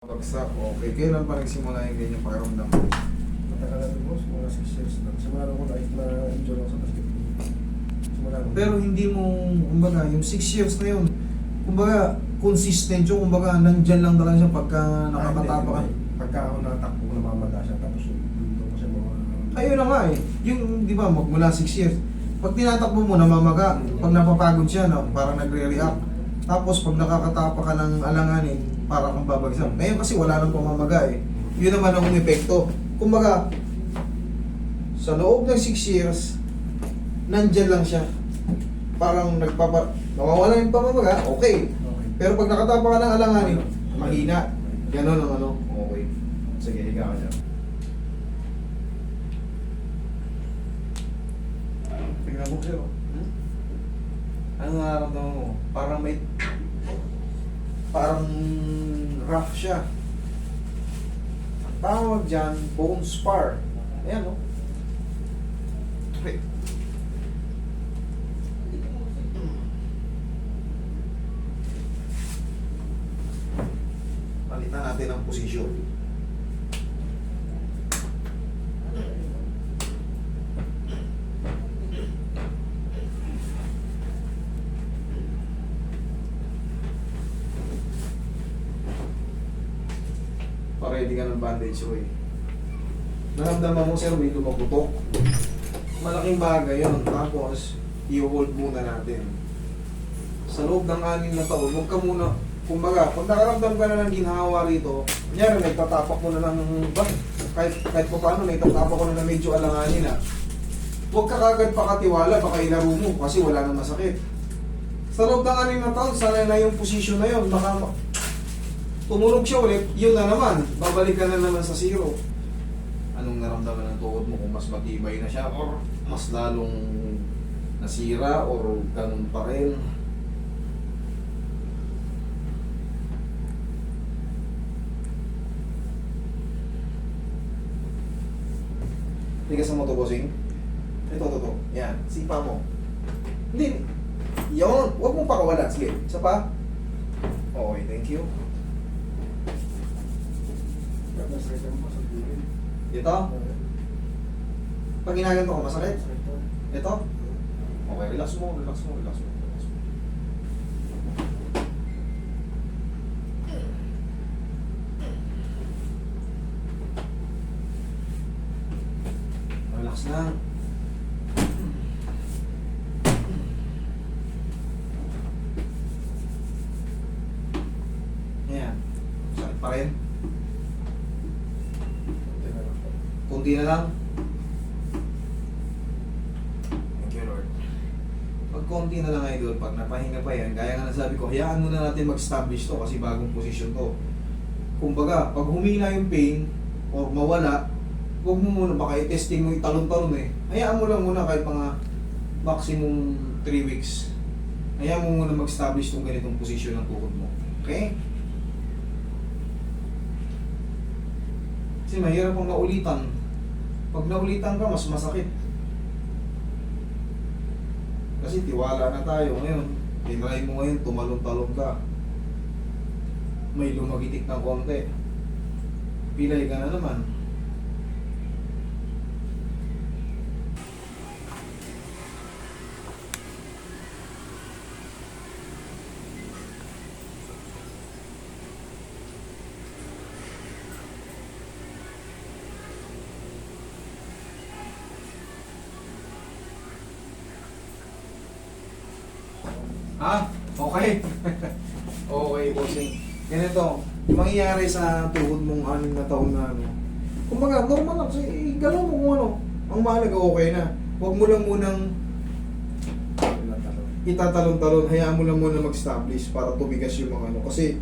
Bagsak, okay. Kailan pa nagsimula yung ganyang pakiramdam mo? Matagal na ito boss, mga 6 years na. Simula nung life na enjoy ako sa basketball. Simula nung... Pero hindi mo, kumbaga, yung 6 years na yun, kumbaga, consistent yung, kumbaga, nandyan lang talaga siya pagka nakakatapa ka. Pagka ako natakbo, namamaga siya. Tapos yung dito ko siya mga... Ayun na nga eh. Yung, di ba, magmula 6 years. Pag tinatakbo mo, namamaga. Pag napapagod siya, parang nagre-react. Tapos pag nakakatapa ka ng alanganin, para kang babagsak. Ngayon kasi wala nang pamamaga eh. Yun naman ang epekto. Kumbaga, sa loob ng 6 years, nandyan lang siya. Parang nawawala yung pamamaga, okay. Okay. Pero pag nakatapa ka ng alanganin, mahina. Ganon ang ano. Okay. Sige, higa ka dyan. Tingnan mo sir. Ano nararamdaman mo? Parang rough siya. Ang tawag dyan, bone spar. Ayan, no? Okay. Palitan natin ang posisyon. Ready ka ng bandage, Roy. Naramdaman mo, sir, may lumagutok. Malaking bagay yun. Tapos, i-hold muna natin. Sa loob ng 6 na taon, huwag ka muna, kumbaga, pag nakaramdam ka na ng ginhawa rito, kunyari, nagtatapak mo na ng, kahit pa paano, nagtatapak ko na medyo alanganin na. Huwag ka kagad pakatiwala, baka ilaro mo, kasi wala nang masakit. Sa loob ng 6 na taon, sana na yung posisyon na yun, baka tumunog siya ulit, yun na naman, babalik ka na naman sa zero. Anong naramdaman ng tuhod mo kung mas matibay na siya or mas lalong nasira or ganun pa rin? Tigas mo to, bossing. Ito. Yan, sipa mo. Hindi. Yun, huwag mong pakawala. Sige, isa pa. Okay, thank you. Ito? Pag ginaganto ko, masakit? Ito? Okay, relax mo. Relax na. Ayan. Sakit pa rin. Kunti na lang. Thank you, Lord. Pag konti na lang, idol, pag napahinga pa yan, gaya nga nasabi ko, hayaan muna natin mag-establish to kasi bagong posisyon to. Kumbaga, pag humina yung pain or mawala, huwag mo muna, baka i-testing mo italon-talon eh. Hayaan mo lang muna kahit mga maximum 3 weeks. Hayaan mo muna mag-establish tong ganitong posisyon ng tuhod mo. Okay? Kasi mahirap kung naulitan. Pag naulitan ka, mas masakit. Kasi tiwala na tayo ngayon. Tinry mo ngayon, tumalon-talon ka. May lumagitik ng konti. Pilay ka na naman. Ha? Okay. Okay, bossing. Ganito, mangyayari sa tuhod mong 6 na taon na ano. Kumbaga, normal lang. Galaw mo kung ano. Ang mahalaga, okay na. Huwag mo lang munang itatalon-talon. Hayaan mo lang muna mag-establish para tumigas yung mga ano. Kasi,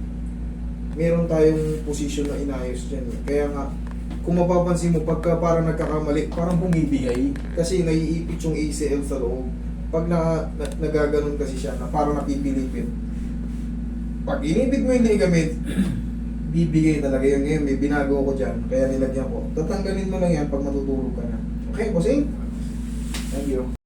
meron tayong position na inayos dyan. Kaya nga, kung mapapansin mo, pagka parang nagkakamali, parang bumibigay. Kasi naiipit yung ACL sa loob. Pag nagaganon kasi siya, na parang napipilipin. Pag inipit mo yung ligamit, bibigay talaga yun. Ngayon, may binago ko dyan, kaya nilagyan ko. Tatanggalin mo lang yan pag matutulog ka na. Okay, bossing? Thank you.